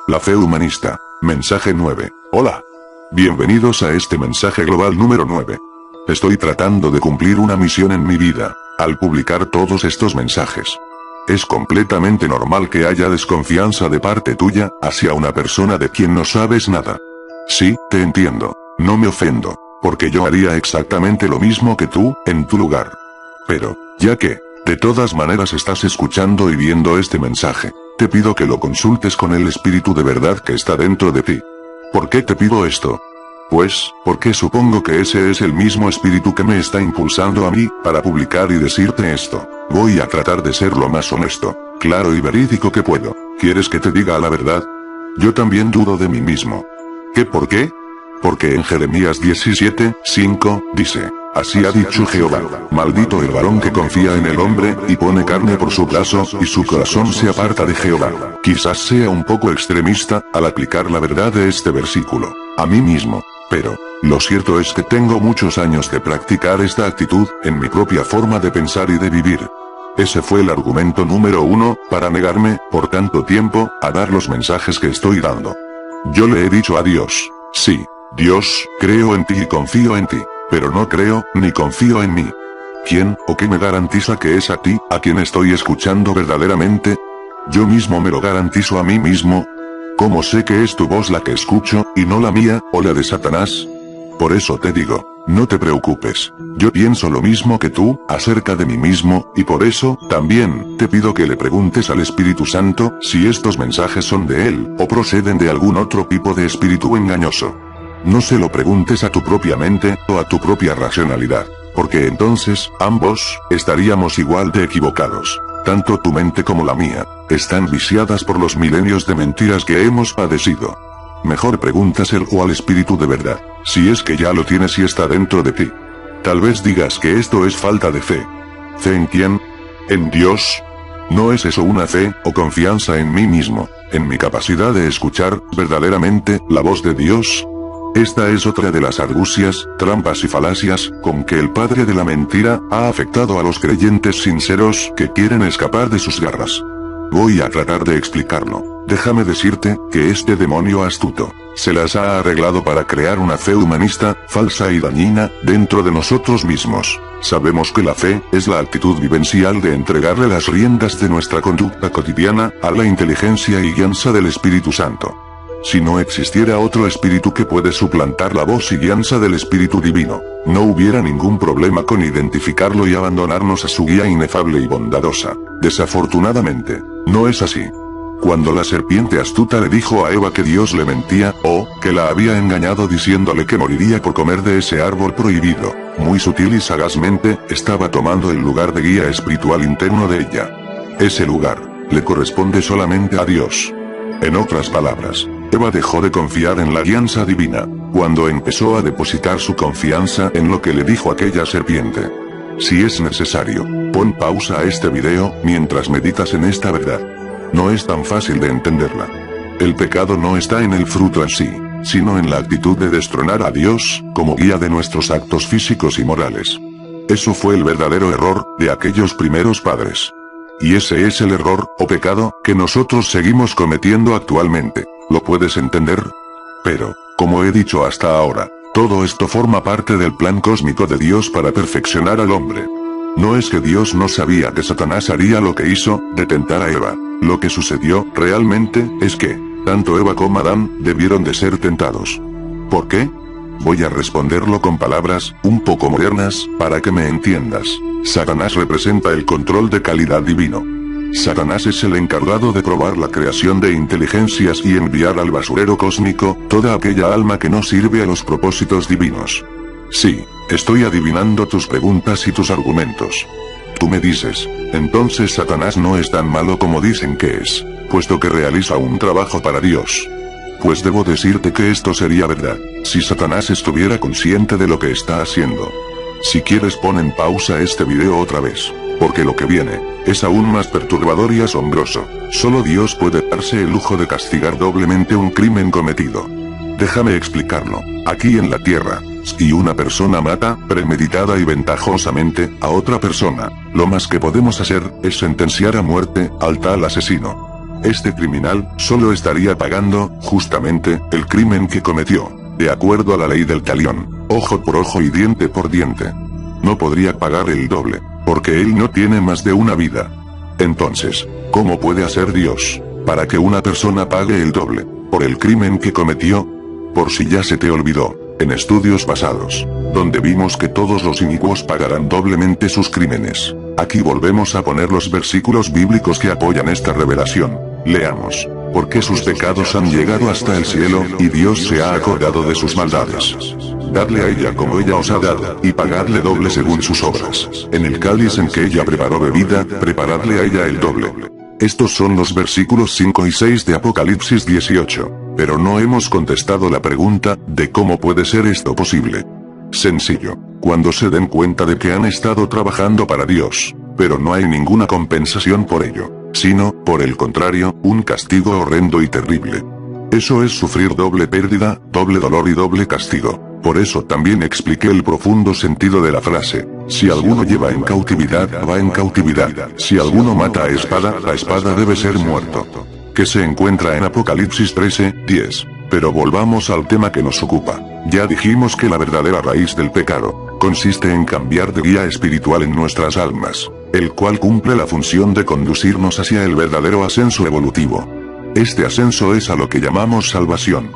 La fe humanista. Mensaje 9. Hola. Bienvenidos a este mensaje global número 9. Estoy tratando de cumplir una misión en mi vida, al publicar todos estos mensajes. Es completamente normal que haya desconfianza de parte tuya, hacia una persona de quien no sabes nada. Sí, te entiendo, no me ofendo, porque yo haría exactamente lo mismo que tú, en tu lugar. Pero, ya que, de todas maneras estás escuchando y viendo este mensaje, te pido que lo consultes con el espíritu de verdad que está dentro de ti. ¿Por qué te pido esto? Pues, porque supongo que ese es el mismo espíritu que me está impulsando a mí, para publicar y decirte esto. Voy a tratar de ser lo más honesto, claro y verídico que puedo. ¿Quieres que te diga la verdad? Yo también dudo de mí mismo. ¿Qué por qué? Porque en Jeremías 17:5, dice: así ha dicho Jehová, maldito el varón que confía en el hombre, y pone carne por su brazo, y su corazón se aparta de Jehová. Quizás sea un poco extremista, al aplicar la verdad de este versículo, a mí mismo, pero, lo cierto es que tengo muchos años de practicar esta actitud, en mi propia forma de pensar y de vivir. Ese fue el argumento número 1, para negarme, por tanto tiempo, a dar los mensajes que estoy dando. Yo le he dicho a Dios: sí, Dios, creo en ti y confío en ti, pero no creo, ni confío en mí. ¿Quién, o qué me garantiza que es a ti, a quien estoy escuchando verdaderamente? Yo mismo me lo garantizo a mí mismo. ¿Cómo sé que es tu voz la que escucho, y no la mía, o la de Satanás? Por eso te digo, no te preocupes, yo pienso lo mismo que tú, acerca de mí mismo, y por eso, también, te pido que le preguntes al Espíritu Santo, si estos mensajes son de él, o proceden de algún otro tipo de espíritu engañoso. No se lo preguntes a tu propia mente, o a tu propia racionalidad, porque entonces, ambos, estaríamos igual de equivocados. Tanto tu mente como la mía, están viciadas por los milenios de mentiras que hemos padecido. Mejor pregúntaselo al espíritu de verdad, si es que ya lo tienes y está dentro de ti. Tal vez digas que esto es falta de fe. ¿Fe en quién? ¿En Dios? ¿No es eso una fe, o confianza en mí mismo, en mi capacidad de escuchar, verdaderamente, la voz de Dios? Esta es otra de las argucias, trampas y falacias, con que el padre de la mentira, ha afectado a los creyentes sinceros, que quieren escapar de sus garras. Voy a tratar de explicarlo. Déjame decirte, que este demonio astuto, se las ha arreglado para crear una fe humanista, falsa y dañina, dentro de nosotros mismos. Sabemos que la fe, es la actitud vivencial de entregarle las riendas de nuestra conducta cotidiana, a la inteligencia y guianza del Espíritu Santo. Si no existiera otro espíritu que puede suplantar la voz y guianza del Espíritu Divino, no hubiera ningún problema con identificarlo y abandonarnos a su guía inefable y bondadosa. Desafortunadamente, no es así. Cuando la serpiente astuta le dijo a Eva que Dios le mentía, o que la había engañado diciéndole que moriría por comer de ese árbol prohibido, muy sutil y sagazmente, estaba tomando el lugar de guía espiritual interno de ella. Ese lugar, le corresponde solamente a Dios. En otras palabras, Eva dejó de confiar en la guianza divina, cuando empezó a depositar su confianza en lo que le dijo aquella serpiente. Si es necesario, pon pausa a este video, mientras meditas en esta verdad. No es tan fácil de entenderla. El pecado no está en el fruto en sí, sino en la actitud de destronar a Dios, como guía de nuestros actos físicos y morales. Eso fue el verdadero error, de aquellos primeros padres. Y ese es el error, o pecado, que nosotros seguimos cometiendo actualmente. ¿Lo puedes entender? Pero, como he dicho hasta ahora, todo esto forma parte del plan cósmico de Dios para perfeccionar al hombre. No es que Dios no sabía que Satanás haría lo que hizo, de tentar a Eva. Lo que sucedió, realmente, es que, tanto Eva como Adán, debieron de ser tentados. ¿Por qué? Voy a responderlo con palabras, un poco modernas, para que me entiendas. Satanás representa el control de calidad divino. Satanás es el encargado de probar la creación de inteligencias y enviar al basurero cósmico, toda aquella alma que no sirve a los propósitos divinos. Sí, estoy adivinando tus preguntas y tus argumentos. Tú me dices, entonces Satanás no es tan malo como dicen que es, puesto que realiza un trabajo para Dios. Pues debo decirte que esto sería verdad, si Satanás estuviera consciente de lo que está haciendo. Si quieres pon en pausa este video otra vez, porque lo que viene, es aún más perturbador y asombroso. Solo Dios puede darse el lujo de castigar doblemente un crimen cometido. Déjame explicarlo. Aquí en la tierra, si una persona mata, premeditada y ventajosamente, a otra persona, lo más que podemos hacer, es sentenciar a muerte, al tal asesino. Este criminal solo estaría pagando, justamente, el crimen que cometió, de acuerdo a la ley del talión, ojo por ojo y diente por diente. No podría pagar el doble, porque él no tiene más de una vida. Entonces, ¿cómo puede hacer Dios para que una persona pague el doble por el crimen que cometió? Por si ya se te olvidó, en estudios pasados, donde vimos que todos los inicuos pagarán doblemente sus crímenes, aquí volvemos a poner los versículos bíblicos que apoyan esta revelación. Leamos. Porque sus pecados han llegado hasta el cielo, y Dios se ha acordado de sus maldades. Dadle a ella como ella os ha dado, y pagadle doble según sus obras. En el cáliz en que ella preparó bebida, preparadle a ella el doble. Estos son los versículos 5 y 6 de Apocalipsis 18. Pero no hemos contestado la pregunta, de cómo puede ser esto posible. Sencillo. Cuando se den cuenta de que han estado trabajando para Dios, pero no hay ninguna compensación por ello, sino, por el contrario, un castigo horrendo y terrible. Eso es sufrir doble pérdida, doble dolor y doble castigo. Por eso también expliqué el profundo sentido de la frase: si alguno lleva en cautividad, va en cautividad; si alguno mata a espada debe ser muerto. Que se encuentra en Apocalipsis 13:10. Pero volvamos al tema que nos ocupa. Ya dijimos que la verdadera raíz del pecado consiste en cambiar de guía espiritual en nuestras almas, el cual cumple la función de conducirnos hacia el verdadero ascenso evolutivo. Este ascenso es a lo que llamamos salvación.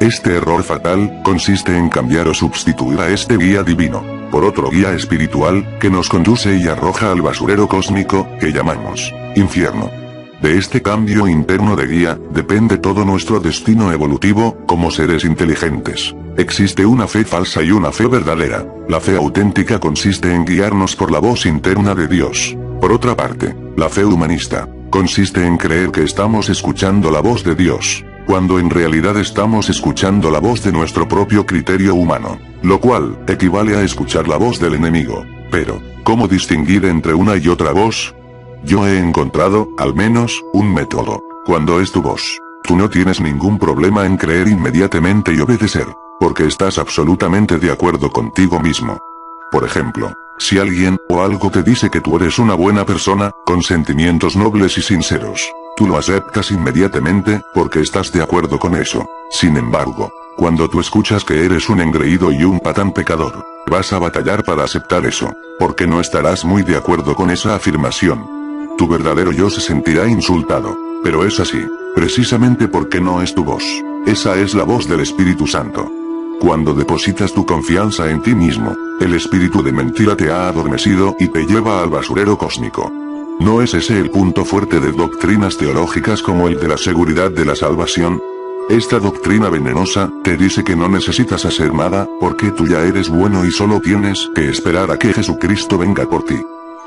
Este error fatal consiste en cambiar o sustituir a este guía divino por otro guía espiritual, que nos conduce y arroja al basurero cósmico, que llamamos infierno. De este cambio interno de guía, depende todo nuestro destino evolutivo, como seres inteligentes. Existe una fe falsa y una fe verdadera. La fe auténtica consiste en guiarnos por la voz interna de Dios. Por otra parte, la fe humanista consiste en creer que estamos escuchando la voz de Dios, cuando en realidad estamos escuchando la voz de nuestro propio criterio humano, lo cual equivale a escuchar la voz del enemigo. Pero, ¿cómo distinguir entre una y otra voz? Yo he encontrado, al menos, un método. Cuando es tu voz, tú no tienes ningún problema en creer inmediatamente y obedecer, porque estás absolutamente de acuerdo contigo mismo. Por ejemplo, si alguien o algo te dice que tú eres una buena persona, con sentimientos nobles y sinceros, tú lo aceptas inmediatamente, porque estás de acuerdo con eso. Sin embargo, cuando tú escuchas que eres un engreído y un patán pecador, vas a batallar para aceptar eso, porque no estarás muy de acuerdo con esa afirmación. Tu verdadero yo se sentirá insultado, pero es así, precisamente porque no es tu voz. Esa es la voz del Espíritu Santo. Cuando depositas tu confianza en ti mismo, el espíritu de mentira te ha adormecido y te lleva al basurero cósmico. ¿No es ese el punto fuerte de doctrinas teológicas como el de la seguridad de la salvación? Esta doctrina venenosa te dice que no necesitas hacer nada, porque tú ya eres bueno y solo tienes que esperar a que Jesucristo venga por ti.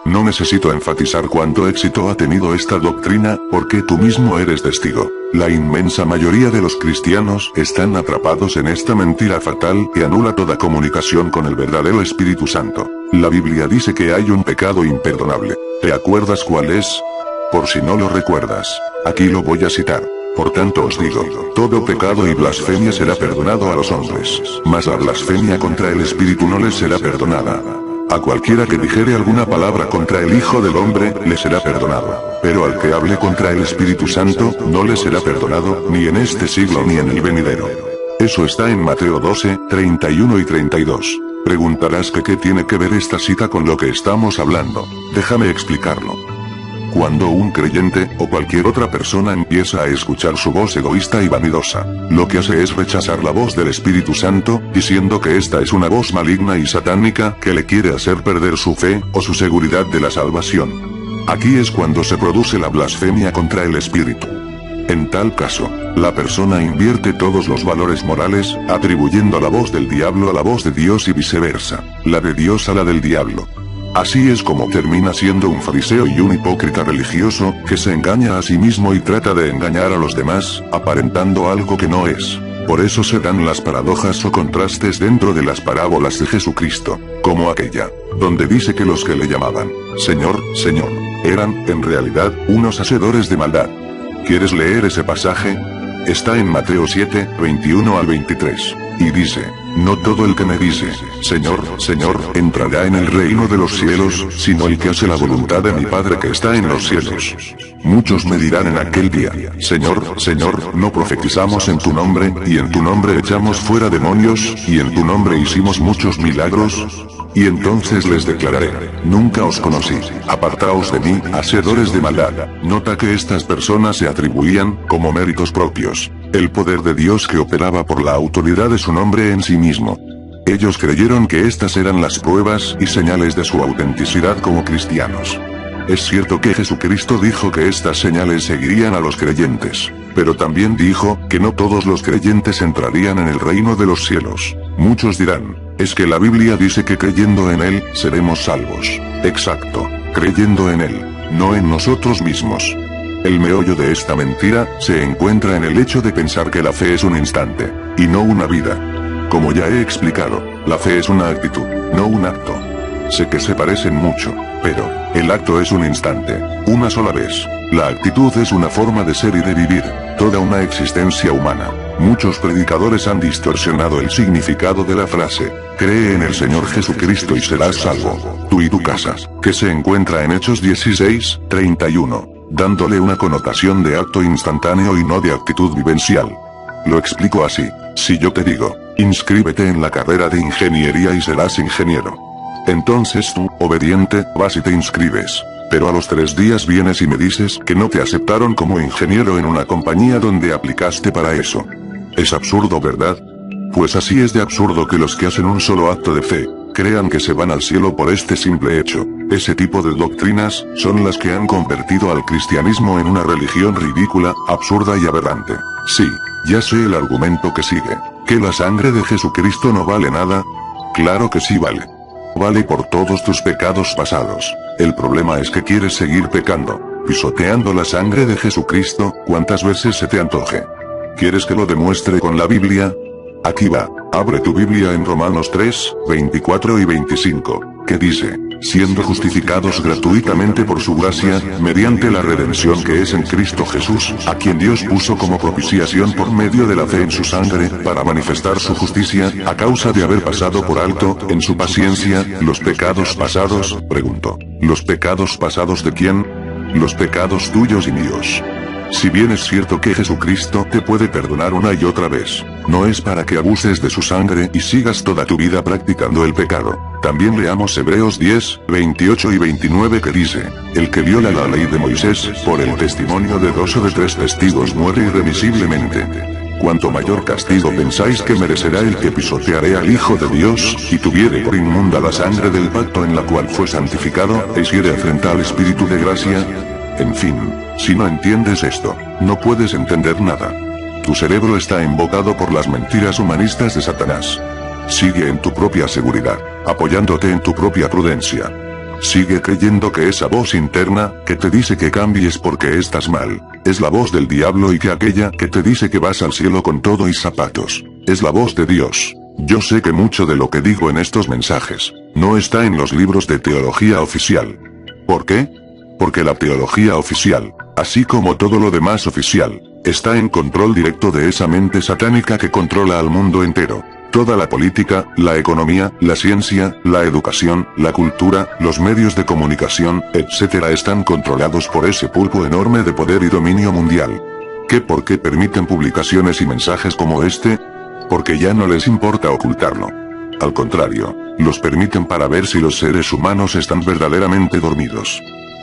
No necesito enfatizar cuánto éxito ha tenido esta doctrina, porque tú mismo eres testigo. La inmensa mayoría de los cristianos están atrapados en esta mentira fatal que anula toda comunicación con el verdadero Espíritu Santo. La Biblia dice que hay un pecado imperdonable. ¿Te acuerdas cuál es? Por si no lo recuerdas, aquí lo voy a citar. Por tanto os digo, todo pecado y blasfemia será perdonado a los hombres, mas la blasfemia contra el Espíritu no les será perdonada. A cualquiera que dijere alguna palabra contra el Hijo del Hombre, le será perdonado. Pero al que hable contra el Espíritu Santo, no le será perdonado, ni en este siglo ni en el venidero. Eso está en Mateo 12, 31 y 32. Preguntarás que qué tiene que ver esta cita con lo que estamos hablando. Déjame explicarlo. Cuando un creyente, o cualquier otra persona empieza a escuchar su voz egoísta y vanidosa, lo que hace es rechazar la voz del Espíritu Santo, diciendo que esta es una voz maligna y satánica que le quiere hacer perder su fe, o su seguridad de la salvación. Aquí es cuando se produce la blasfemia contra el Espíritu. En tal caso, la persona invierte todos los valores morales, atribuyendo la voz del diablo a la voz de Dios y viceversa, la de Dios a la del diablo. Así es como termina siendo un fariseo y un hipócrita religioso, que se engaña a sí mismo y trata de engañar a los demás, aparentando algo que no es. Por eso se dan las paradojas o contrastes dentro de las parábolas de Jesucristo, como aquella, donde dice que los que le llamaban Señor, Señor, eran, en realidad, unos hacedores de maldad. ¿Quieres leer ese pasaje? Está en Mateo 7, 21 al 23. Y dice, no todo el que me dice, Señor, Señor, entrará en el reino de los cielos, sino el que hace la voluntad de mi Padre que está en los cielos. Muchos me dirán en aquel día, Señor, Señor, no profetizamos en tu nombre, y en tu nombre echamos fuera demonios, y en tu nombre hicimos muchos milagros. Y entonces les declararé, nunca os conocí, apartaos de mí, hacedores de maldad. Nota que estas personas se atribuían, como méritos propios, el poder de Dios que operaba por la autoridad de su nombre en sí mismo. Ellos creyeron que estas eran las pruebas y señales de su autenticidad como cristianos. Es cierto que Jesucristo dijo que estas señales seguirían a los creyentes, pero también dijo que no todos los creyentes entrarían en el reino de los cielos. Muchos dirán, es que la Biblia dice que creyendo en Él, seremos salvos. Exacto, creyendo en Él, no en nosotros mismos. El meollo de esta mentira se encuentra en el hecho de pensar que la fe es un instante, y no una vida. Como ya he explicado, la fe es una actitud, no un acto. Sé que se parecen mucho, pero el acto es un instante, una sola vez. La actitud es una forma de ser y de vivir, toda una existencia humana. Muchos predicadores han distorsionado el significado de la frase, cree en el Señor Jesucristo y serás salvo, tú y tu casa, que se encuentra en Hechos 16:31, dándole una connotación de acto instantáneo y no de actitud vivencial. Lo explico así, si yo te digo, inscríbete en la carrera de ingeniería y serás ingeniero. Entonces tú, obediente, vas y te inscribes. Pero a los 3 días vienes y me dices que no te aceptaron como ingeniero en una compañía donde aplicaste para eso. Es absurdo, ¿verdad? Pues así es de absurdo que los que hacen un solo acto de fe, crean que se van al cielo por este simple hecho. Ese tipo de doctrinas, son las que han convertido al cristianismo en una religión ridícula, absurda y aberrante. Sí, ya sé el argumento que sigue. ¿Que la sangre de Jesucristo no vale nada? Claro que sí vale. Vale por todos tus pecados pasados. El problema es que quieres seguir pecando, pisoteando la sangre de Jesucristo, cuantas veces se te antoje. ¿Quieres que lo demuestre con la Biblia? Aquí va, abre tu Biblia en Romanos 3, 24 y 25, que dice, siendo justificados gratuitamente por su gracia, mediante la redención que es en Cristo Jesús, a quien Dios puso como propiciación por medio de la fe en su sangre, para manifestar su justicia, a causa de haber pasado por alto, en su paciencia, los pecados pasados. Pregunto, ¿los pecados pasados de quién? Los pecados tuyos y míos. Si bien es cierto que Jesucristo te puede perdonar una y otra vez, no es para que abuses de su sangre y sigas toda tu vida practicando el pecado. También leamos Hebreos 10, 28 y 29 que dice, el que viola la ley de Moisés, por el testimonio de 2 o de 3 testigos muere irremisiblemente. Cuanto mayor castigo pensáis que merecerá el que pisoteare al Hijo de Dios, y tuviere por inmunda la sangre del pacto en la cual fue santificado, e hiciere afrenta al Espíritu de gracia. En fin, si no entiendes esto, no puedes entender nada. Tu cerebro está embocado por las mentiras humanistas de Satanás. Sigue en tu propia seguridad, apoyándote en tu propia prudencia. Sigue creyendo que esa voz interna, que te dice que cambies porque estás mal, es la voz del diablo y que aquella que te dice que vas al cielo con todo y zapatos, es la voz de Dios. Yo sé que mucho de lo que digo en estos mensajes, no está en los libros de teología oficial. ¿Por qué? Porque la teología oficial, así como todo lo demás oficial, está en control directo de esa mente satánica que controla al mundo entero. Toda la política, la economía, la ciencia, la educación, la cultura, los medios de comunicación, etc. están controlados por ese pulpo enorme de poder y dominio mundial. ¿Qué por qué permiten publicaciones y mensajes como este? Porque ya no les importa ocultarlo. Al contrario, los permiten para ver si los seres humanos están verdaderamente dormidos.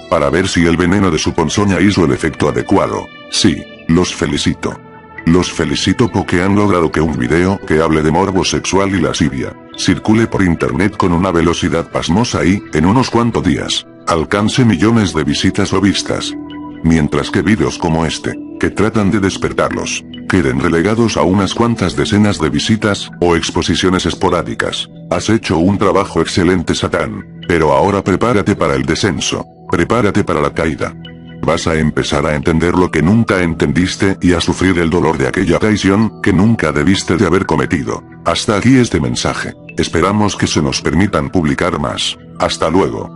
Para ver si el veneno de su ponzoña hizo el efecto adecuado. Sí, los felicito. Los felicito porque han logrado que un video que hable de morbo sexual y lascivia, circule por internet con una velocidad pasmosa y, en unos cuantos días, alcance millones de visitas o vistas. Mientras que videos como este, que tratan de despertarlos, queden relegados a unas cuantas decenas de visitas, o exposiciones esporádicas. Has hecho un trabajo excelente, Satán, pero ahora prepárate para el descenso. Prepárate para la caída. Vas a empezar a entender lo que nunca entendiste y a sufrir el dolor de aquella traición que nunca debiste de haber cometido. Hasta aquí este mensaje. Esperamos que se nos permitan publicar más. Hasta luego.